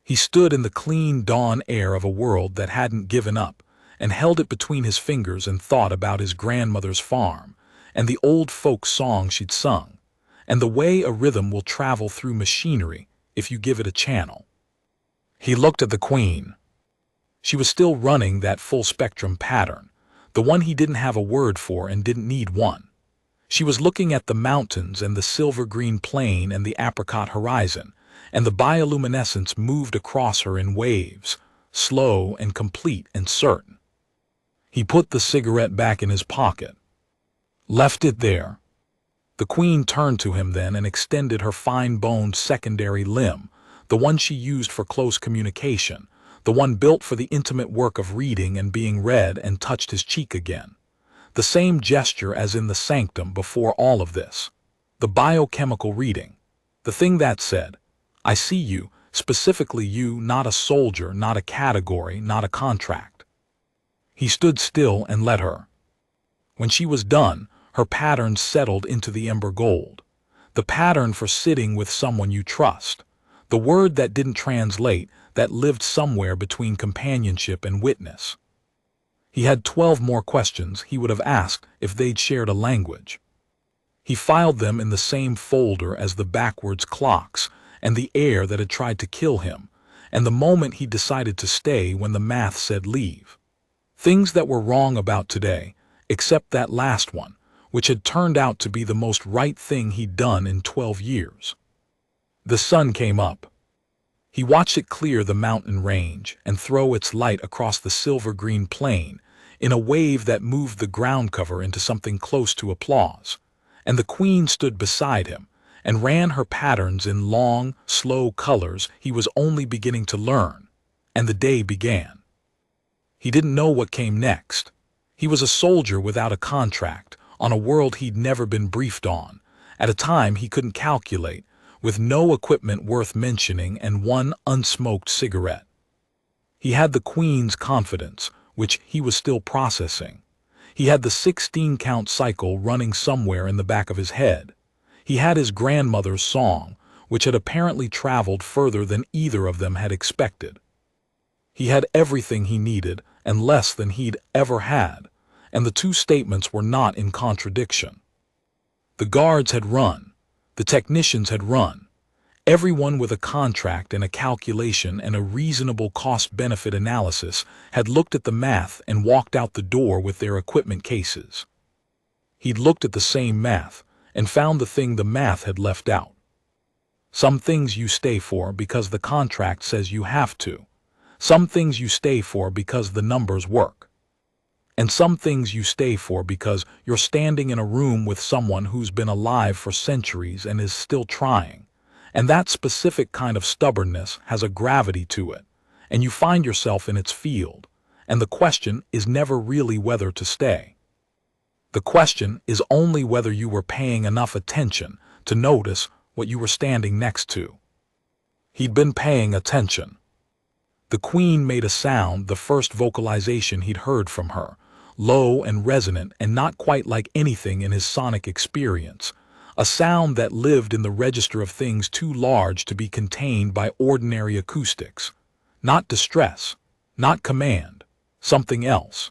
He stood in the clean dawn air of a world that hadn't given up and held it between his fingers and thought about his grandmother's farm and the old folk song she'd sung and the way a rhythm will travel through machinery if you give it a channel. He looked at the queen. She was still running that full-spectrum pattern, the one he didn't have a word for and didn't need one. She was looking at the mountains and the silver-green plain and the apricot horizon, and the bioluminescence moved across her in waves, slow and complete and certain. He put the cigarette back in his pocket. Left it there. The queen turned to him then and extended her fine-boned secondary limb, the one she used for close communication, the one built for the intimate work of reading and being read, and touched his cheek again. The same gesture as in the sanctum before all of this. The biochemical reading. The thing that said, "I see you, specifically you, not a soldier, not a category, not a contract." He stood still and let her. When she was done, her pattern settled into the ember gold. The pattern for sitting with someone you trust. The word that didn't translate, that lived somewhere between companionship and witness. He had 12 more questions he would have asked if they'd shared a language. He filed them in the same folder as the backwards clocks and the air that had tried to kill him, and the moment he decided to stay when the math said leave. Things that were wrong about today, except that last one, which had turned out to be the most right thing he'd done in 12 years. The sun came up. He watched it clear the mountain range and throw its light across the silver-green plain in a wave that moved the ground cover into something close to applause, and the queen stood beside him and ran her patterns in long, slow colors he was only beginning to learn, and the day began. He didn't know what came next. He was a soldier without a contract, on a world he'd never been briefed on, at a time he couldn't calculate, with no equipment worth mentioning and one unsmoked cigarette. He had the queen's confidence, which he was still processing. He had the 16-count cycle running somewhere in the back of his head. He had his grandmother's song, which had apparently traveled further than either of them had expected. He had everything he needed and less than he'd ever had, and the two statements were not in contradiction. The guards had run. The technicians had run. Everyone with a contract and a calculation and a reasonable cost-benefit analysis had looked at the math and walked out the door with their equipment cases. He'd looked at the same math and found the thing the math had left out. Some things you stay for because the contract says you have to. Some things you stay for because the numbers work. And some things you stay for because you're standing in a room with someone who's been alive for centuries and is still trying. And that specific kind of stubbornness has a gravity to it, and you find yourself in its field, and the question is never really whether to stay. The question is only whether you were paying enough attention to notice what you were standing next to. He'd been paying attention. The queen made a sound, the first vocalization he'd heard from her, low and resonant and not quite like anything in his sonic experience, a sound that lived in the register of things too large to be contained by ordinary acoustics. Not distress, not command, something else.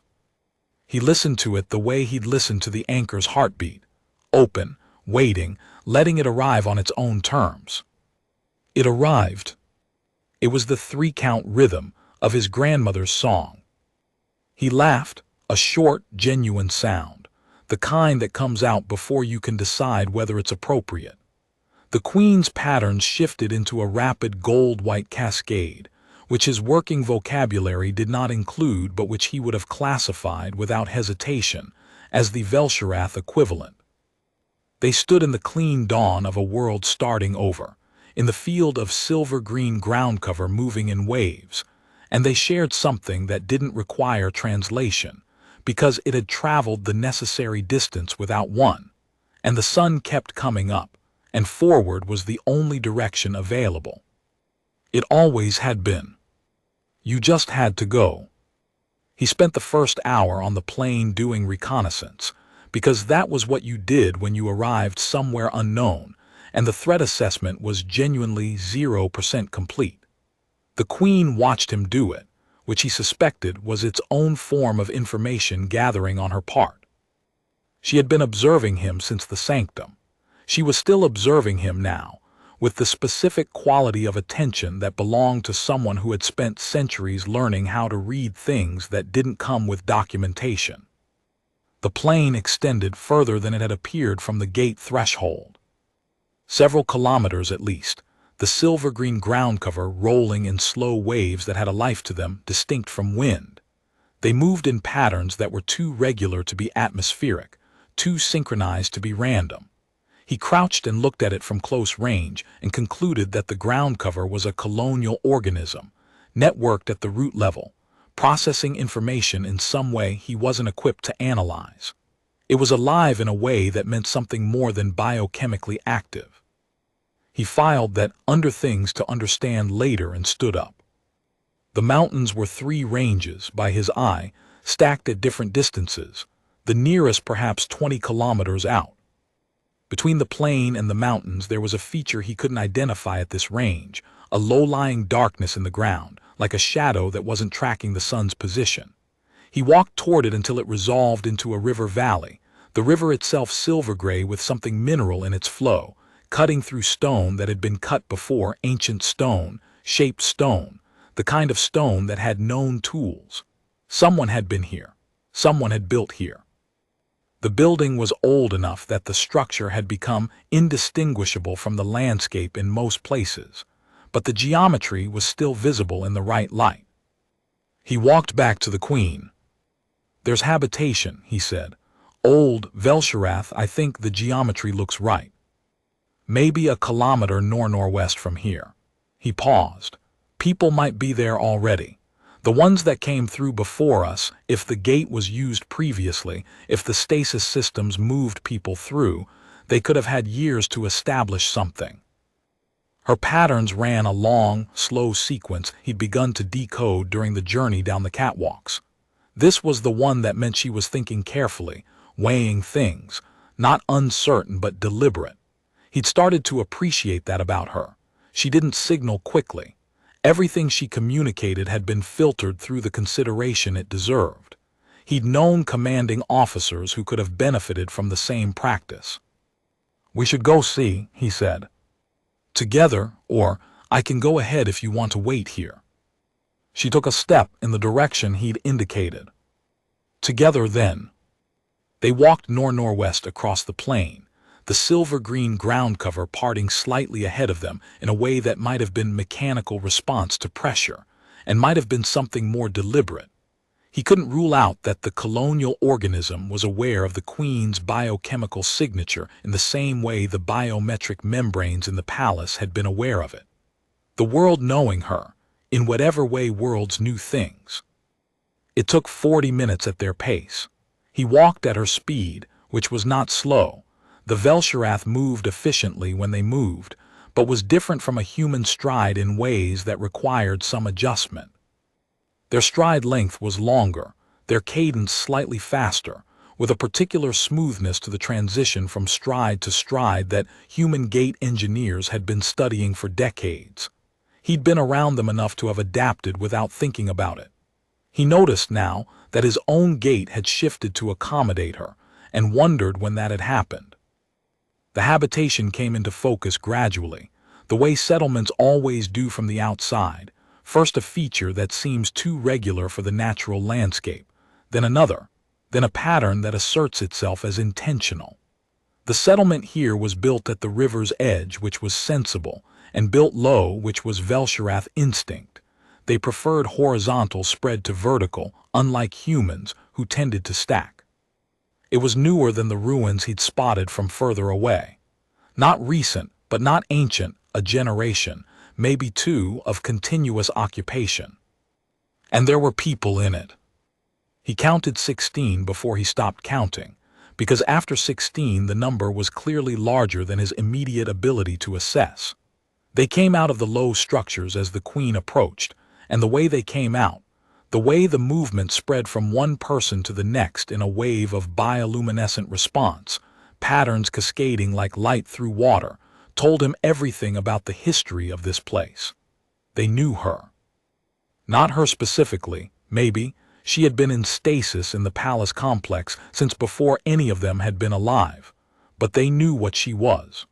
He listened to it the way he'd listened to the anchor's heartbeat, open, waiting, letting it arrive on its own terms. It arrived. It was the 3-count rhythm of his grandmother's song. He laughed, a short, genuine sound, the kind that comes out before you can decide whether it's appropriate. The queen's patterns shifted into a rapid gold-white cascade, which his working vocabulary did not include but which he would have classified without hesitation as the Velsherath equivalent. They stood in the clean dawn of a world starting over, in the field of silver-green ground cover moving in waves, and they shared something that didn't require translation, because it had traveled the necessary distance without one, and the sun kept coming up, and forward was the only direction available. It always had been. You just had to go. He spent the first hour on the plain doing reconnaissance, because that was what you did when you arrived somewhere unknown, and the threat assessment was genuinely 0% complete. The queen watched him do it, which he suspected was its own form of information gathering on her part. She had been observing him since the sanctum. She was still observing him now, with the specific quality of attention that belonged to someone who had spent centuries learning how to read things that didn't come with documentation. The plain extended further than it had appeared from the gate threshold. Several kilometers at least, the silver-green ground cover rolling in slow waves that had a life to them distinct from wind. They moved in patterns that were too regular to be atmospheric, too synchronized to be random. He crouched and looked at it from close range and concluded that the ground cover was a colonial organism, networked at the root level, processing information in some way he wasn't equipped to analyze. It was alive in a way that meant something more than biochemically active. He filed that under things to understand later and stood up. The mountains were 3 ranges, by his eye, stacked at different distances, the nearest perhaps 20 kilometers out. Between the plain and the mountains there was a feature he couldn't identify at this range, a low-lying darkness in the ground, like a shadow that wasn't tracking the sun's position. He walked toward it until it resolved into a river valley, the river itself silver-gray with something mineral in its flow, cutting through stone that had been cut before, ancient stone, shaped stone, the kind of stone that had known tools. Someone had been here. Someone had built here. The building was old enough that the structure had become indistinguishable from the landscape in most places, but the geometry was still visible in the right light. He walked back to the Queen. "There's habitation," he said. "Old Velsharath, I think the geometry looks right. Maybe a kilometer northwest from here." He paused. "People might be there already. The ones that came through before us, if the gate was used previously, if the stasis systems moved people through, they could have had years to establish something." Her patterns ran a long, slow sequence he'd begun to decode during the journey down the catwalks. This was the one that meant she was thinking carefully, weighing things, not uncertain but deliberate. He'd started to appreciate that about her. She didn't signal quickly. Everything she communicated had been filtered through the consideration it deserved. He'd known commanding officers who could have benefited from the same practice. "We should go see," he said. "Together, or I can go ahead if you want to wait here." She took a step in the direction he'd indicated. "Together, then." They walked northwest across the plain, the silver-green ground cover parting slightly ahead of them in a way that might have been mechanical response to pressure, and might have been something more deliberate. He couldn't rule out that the colonial organism was aware of the Queen's biochemical signature in the same way the biometric membranes in the palace had been aware of it. The world knowing her, in whatever way worlds knew things. It took 40 minutes at their pace. He walked at her speed, which was not slow. The Velsharath moved efficiently when they moved, but was different from a human stride in ways that required some adjustment. Their stride length was longer, their cadence slightly faster, with a particular smoothness to the transition from stride to stride that human gait engineers had been studying for decades. He'd been around them enough to have adapted without thinking about it. He noticed now that his own gait had shifted to accommodate her, and wondered when that had happened. The habitation came into focus gradually, the way settlements always do from the outside, first a feature that seems too regular for the natural landscape, then another, then a pattern that asserts itself as intentional. The settlement here was built at the river's edge, which was sensible, and built low, which was Velsharath instinct. They preferred horizontal spread to vertical, unlike humans, who tended to stack. It was newer than the ruins he'd spotted from further away. Not recent, but not ancient, a generation, maybe 2, of continuous occupation. And there were people in it. He counted 16 before he stopped counting, because after 16 the number was clearly larger than his immediate ability to assess. They came out of the low structures as the Queen approached, and the way they came out, the way the movement spread from one person to the next in a wave of bioluminescent response, patterns cascading like light through water, told him everything about the history of this place. They knew her. Not her specifically, maybe. She had been in stasis in the palace complex since before any of them had been alive, but they knew what she was.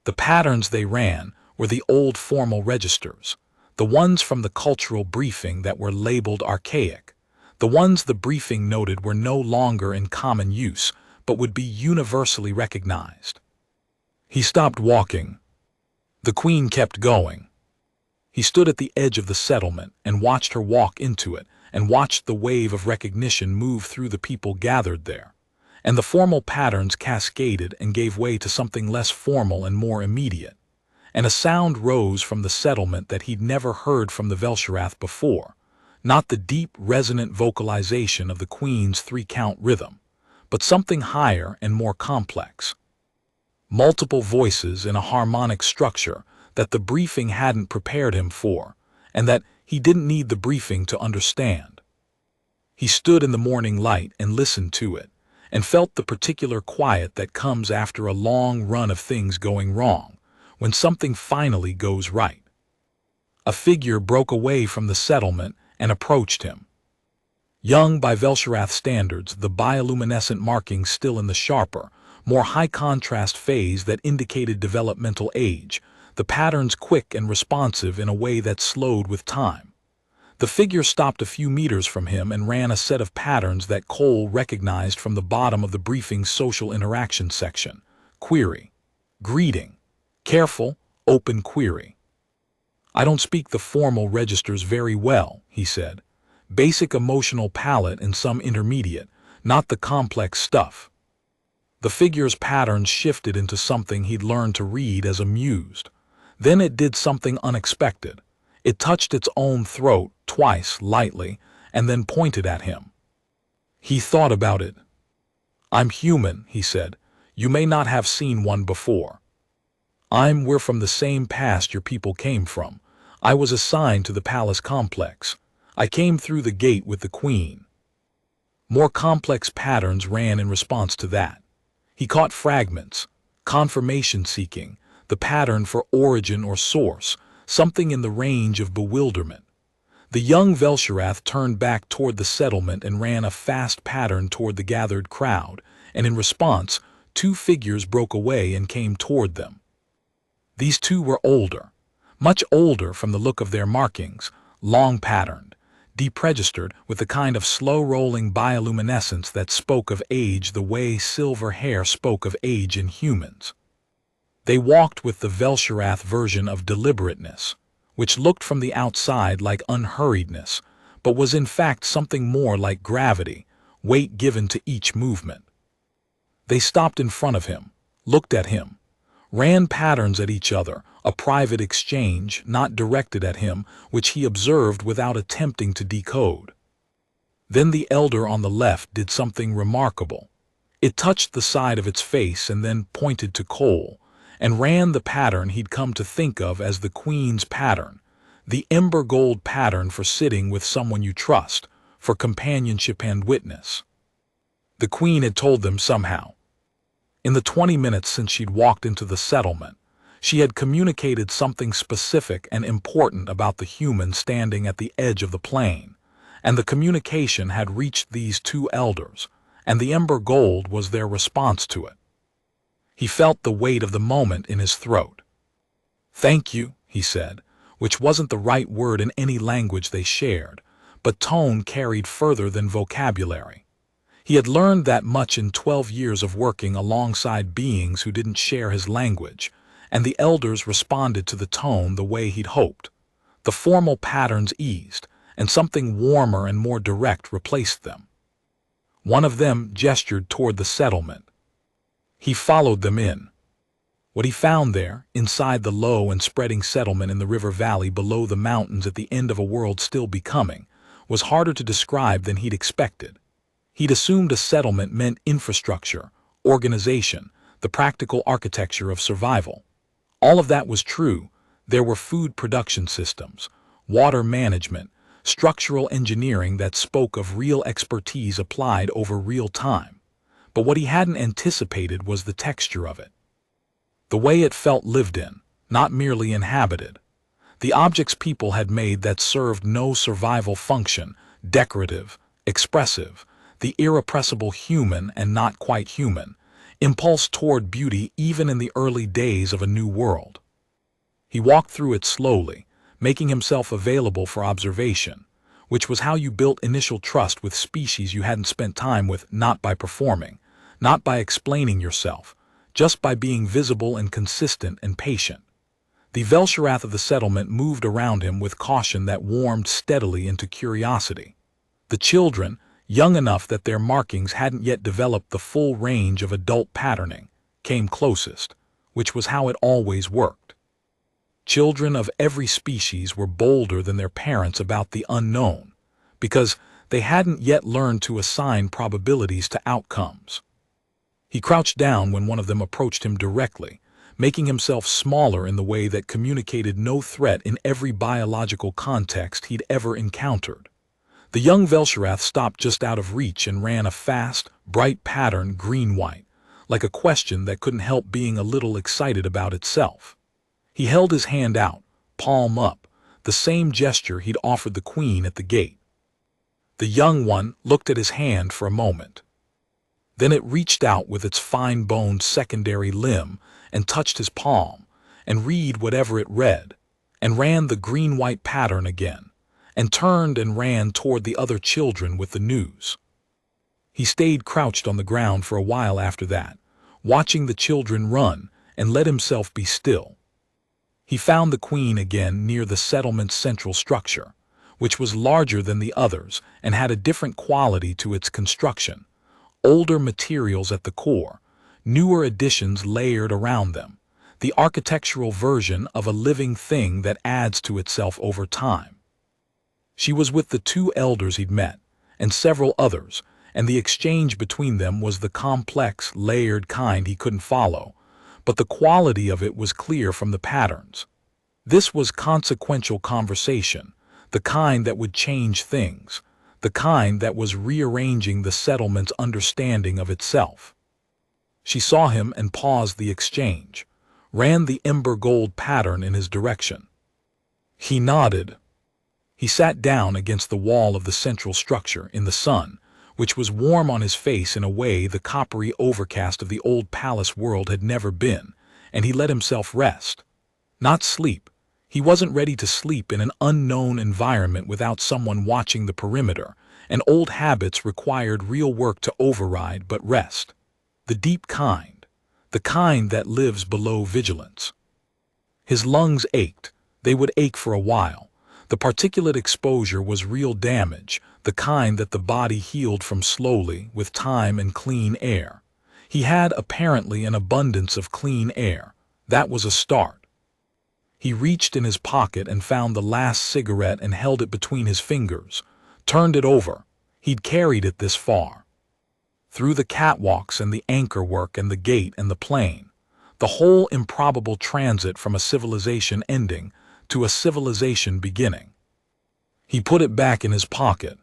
The patterns they ran were the old formal registers, the ones from the cultural briefing that were labeled archaic, the ones the briefing noted were no longer in common use, but would be universally recognized. He stopped walking. The Queen kept going. He stood at the edge of the settlement and watched her walk into it, and watched the wave of recognition move through the people gathered there. and the formal patterns cascaded and gave way to something less formal and more immediate. And a sound rose from the settlement that he'd never heard from the Velshirath before, not the deep, resonant vocalization of the Queen's three-count rhythm, but something higher and more complex. Multiple voices in a harmonic structure that the briefing hadn't prepared him for, and that he didn't need the briefing to understand. He stood in the morning light and listened to it, and felt the particular quiet that comes after a long run of things going wrong, when something finally goes right. A figure broke away from the settlement and approached him. Young by Velshirath standards, the bioluminescent markings still in the sharper, more high-contrast phase that indicated developmental age, the patterns quick and responsive in a way that slowed with time. The figure stopped a few meters from him and ran a set of patterns that Cole recognized from the bottom of the briefing's social interaction section. Query. Greeting. Careful, open query. "I don't speak the formal registers very well," he said. "Basic emotional palette and some intermediate, not the complex stuff." The figure's patterns shifted into something he'd learned to read as amused. Then it did something unexpected. It touched its own throat twice, lightly, and then pointed at him. He thought about it. "I'm human," he said. "You may not have seen one before. We're from the same past your people came from. I was assigned to the palace complex. I came through the gate with the Queen." More complex patterns ran in response to that. He caught fragments, confirmation seeking, the pattern for origin or source, something in the range of bewilderment. The young Velshirath turned back toward the settlement and ran a fast pattern toward the gathered crowd, and in response, two figures broke away and came toward them. These two were older, much older from the look of their markings, long-patterned, deep-registered with the kind of slow-rolling bioluminescence that spoke of age the way silver hair spoke of age in humans. They walked with the Velshirath version of deliberateness, which looked from the outside like unhurriedness, but was in fact something more like gravity, weight given to each movement. They stopped in front of him, looked at him, ran patterns at each other, a private exchange not directed at him, which he observed without attempting to decode. Then the elder on the left did something remarkable. It touched the side of its face and then pointed to Cole, and ran the pattern he'd come to think of as the Queen's pattern, the ember gold pattern for sitting with someone you trust, for companionship and witness. The Queen had told them somehow. In the 20 minutes since she'd walked into the settlement, she had communicated something specific and important about the human standing at the edge of the plain, and the communication had reached these two elders, and the ember gold was their response to it. He felt the weight of the moment in his throat. "Thank you," he said, which wasn't the right word in any language they shared, but tone carried further than vocabulary. He had learned that much in 12 years of working alongside beings who didn't share his language, and the elders responded to the tone the way he'd hoped. The formal patterns eased, and something warmer and more direct replaced them. One of them gestured toward the settlement. He followed them in. What he found there, inside the low and spreading settlement in the river valley below the mountains at the end of a world still becoming, was harder to describe than he'd expected. He'd assumed a settlement meant infrastructure, organization, the practical architecture of survival. All of that was true. There were food production systems, water management, structural engineering that spoke of real expertise applied over real time. But what he hadn't anticipated was the texture of it. The way it felt lived in, not merely inhabited. The objects people had made that served no survival function, decorative, expressive, the irrepressible human and not quite human, impulse toward beauty even in the early days of a new world. He walked through it slowly, making himself available for observation, which was how you built initial trust with species you hadn't spent time with, not by performing, not by explaining yourself, just by being visible and consistent and patient. The Velshirath of the settlement moved around him with caution that warmed steadily into curiosity. The children, young enough that their markings hadn't yet developed the full range of adult patterning, came closest, which was how it always worked. Children of every species were bolder than their parents about the unknown, because they hadn't yet learned to assign probabilities to outcomes. He crouched down when one of them approached him directly, making himself smaller in the way that communicated no threat in every biological context he'd ever encountered. The young Velsherath stopped just out of reach and ran a fast, bright pattern green-white, like a question that couldn't help being a little excited about itself. He held his hand out, palm up, the same gesture he'd offered the queen at the gate. The young one looked at his hand for a moment. Then it reached out with its fine-boned secondary limb and touched his palm, and read whatever it read, and ran the green-white pattern again, and turned and ran toward the other children with the news. He stayed crouched on the ground for a while after that, watching the children run, and let himself be still. He found the queen again near the settlement's central structure, which was larger than the others and had a different quality to its construction. Older materials at the core, newer additions layered around them, the architectural version of a living thing that adds to itself over time. She was with the two elders he'd met, and several others, and the exchange between them was the complex, layered kind he couldn't follow, but the quality of it was clear from the patterns. This was consequential conversation, the kind that would change things, the kind that was rearranging the settlement's understanding of itself. She saw him and paused the exchange, ran the ember gold pattern in his direction. He nodded. He sat down against the wall of the central structure in the sun, which was warm on his face in a way the coppery overcast of the old palace world had never been, and he let himself rest. Not sleep. He wasn't ready to sleep in an unknown environment without someone watching the perimeter, and old habits required real work to override but rest. The deep kind, the kind that lives below vigilance. His lungs ached. They would ache for a while. The particulate exposure was real damage, the kind that the body healed from slowly with time and clean air. He had apparently an abundance of clean air. That was a start. He reached in his pocket and found the last cigarette and held it between his fingers, turned it over. He'd carried it this far. Through the catwalks and the anchor work and the gate and the plane, the whole improbable transit from a civilization ending to a civilization beginning. He put it back in his pocket.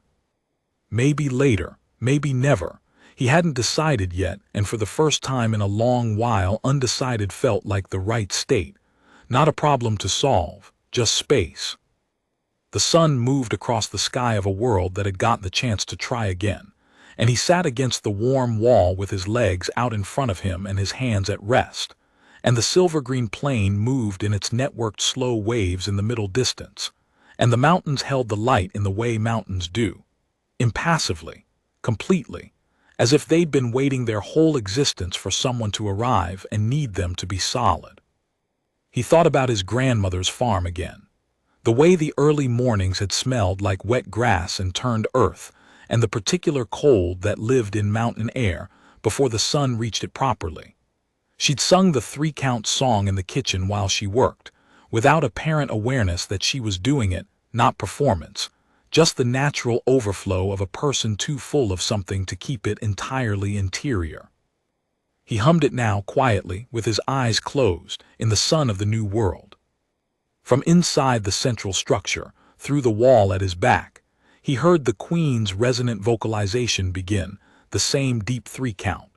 Maybe later, maybe never. He hadn't decided yet, and for the first time in a long while undecided felt like the right state. Not a problem to solve, just space. The sun moved across the sky of a world that had gotten the chance to try again, and he sat against the warm wall with his legs out in front of him and his hands at rest, and the silver-green plain moved in its networked slow waves in the middle distance, and the mountains held the light in the way mountains do, impassively, completely, as if they'd been waiting their whole existence for someone to arrive and need them to be solid. He thought about his grandmother's farm again, the way the early mornings had smelled like wet grass and turned earth, and the particular cold that lived in mountain air before the sun reached it properly. She'd sung the 3-count song in the kitchen while she worked, without apparent awareness that she was doing it, not performance, just the natural overflow of a person too full of something to keep it entirely interior. He hummed it now quietly, with his eyes closed, in the sun of the new world. From inside the central structure, through the wall at his back, he heard the queen's resonant vocalization begin, the same deep 3-count,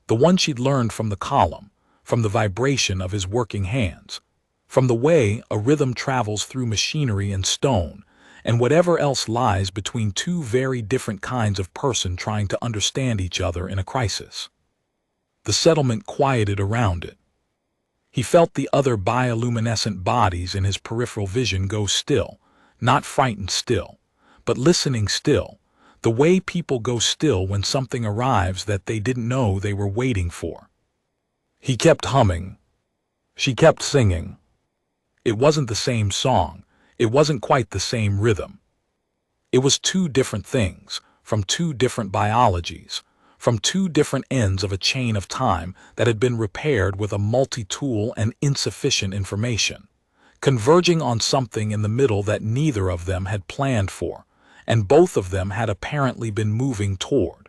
the one she'd learned from the column, from the vibration of his working hands, from the way a rhythm travels through machinery and stone, and whatever else lies between two very different kinds of person trying to understand each other in a crisis. The settlement quieted around it. He felt the other bioluminescent bodies in his peripheral vision go still, not frightened still, but listening still, the way people go still when something arrives that they didn't know they were waiting for. He kept humming. She kept singing. It wasn't the same song. It wasn't quite the same rhythm. It was two different things, from two different biologies, from two different ends of a chain of time that had been repaired with a multi-tool and insufficient information, converging on something in the middle that neither of them had planned for, and both of them had apparently been moving toward.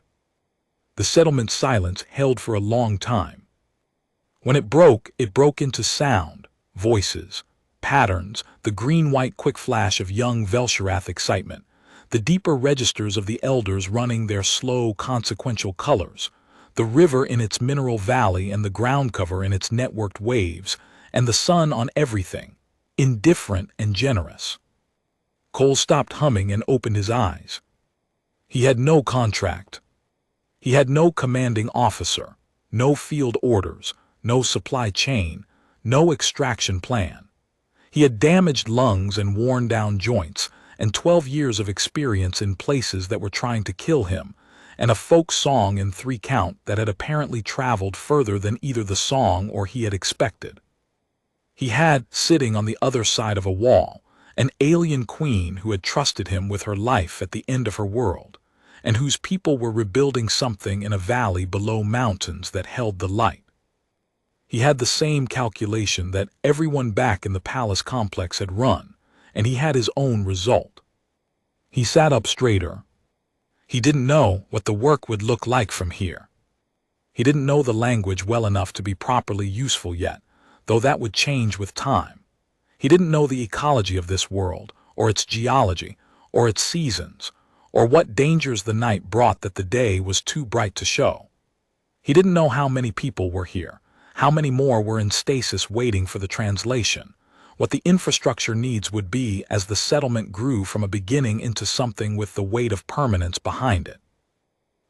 The settlement's silence held for a long time. When it broke into sound, voices, patterns, the green-white quick flash of young Velsherath excitement, the deeper registers of the elders running their slow, consequential colors, the river in its mineral valley and the ground cover in its networked waves, and the sun on everything, indifferent and generous. Cole stopped humming and opened his eyes. He had no contract. He had no commanding officer, no field orders, no supply chain, no extraction plan. He had damaged lungs and worn down joints, and 12 years of experience in places that were trying to kill him, and a folk song in 3 count that had apparently traveled further than either the song or he had expected. He had, sitting on the other side of a wall, an alien queen who had trusted him with her life at the end of her world, and whose people were rebuilding something in a valley below mountains that held the light. He had the same calculation that everyone back in the palace complex had run, and he had his own result. He sat up straighter. He didn't know what the work would look like from here. He didn't know the language well enough to be properly useful yet, though that would change with time. He didn't know the ecology of this world, or its geology, or its seasons, or what dangers the night brought that the day was too bright to show. He didn't know how many people were here, how many more were in stasis waiting for the translation, what the infrastructure needs would be as the settlement grew from a beginning into something with the weight of permanence behind it.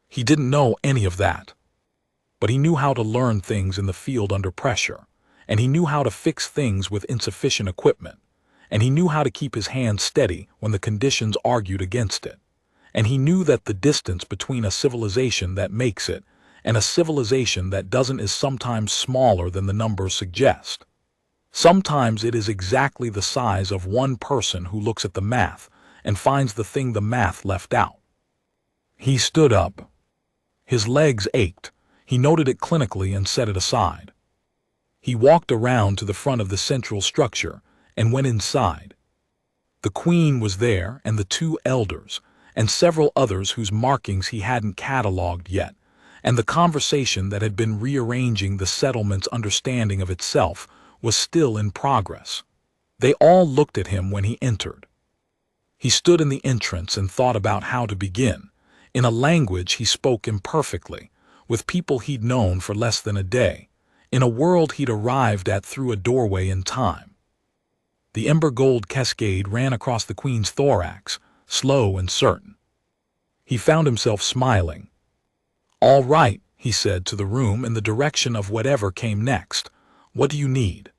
He didn't know any of that. But he knew how to learn things in the field under pressure, and he knew how to fix things with insufficient equipment, and he knew how to keep his hand steady when the conditions argued against it, and he knew that the distance between a civilization that makes it and a civilization that doesn't is sometimes smaller than the numbers suggest. Sometimes it is exactly the size of one person who looks at the math and finds the thing the math left out. He stood up. His legs ached. He noted it clinically and set it aside. He walked around to the front of the central structure and went inside. The queen was there, and the 2 elders, and several others whose markings he hadn't cataloged yet, and the conversation that had been rearranging the settlement's understanding of itself was still in progress. They all looked at him when he entered. He stood in the entrance and thought about how to begin, in a language he spoke imperfectly, with people he'd known for less than a day, in a world he'd arrived at through a doorway in time. The ember gold cascade ran across the queen's thorax, slow and certain. He found himself smiling. "All right," he said to the room in the direction of whatever came next. "What do you need?"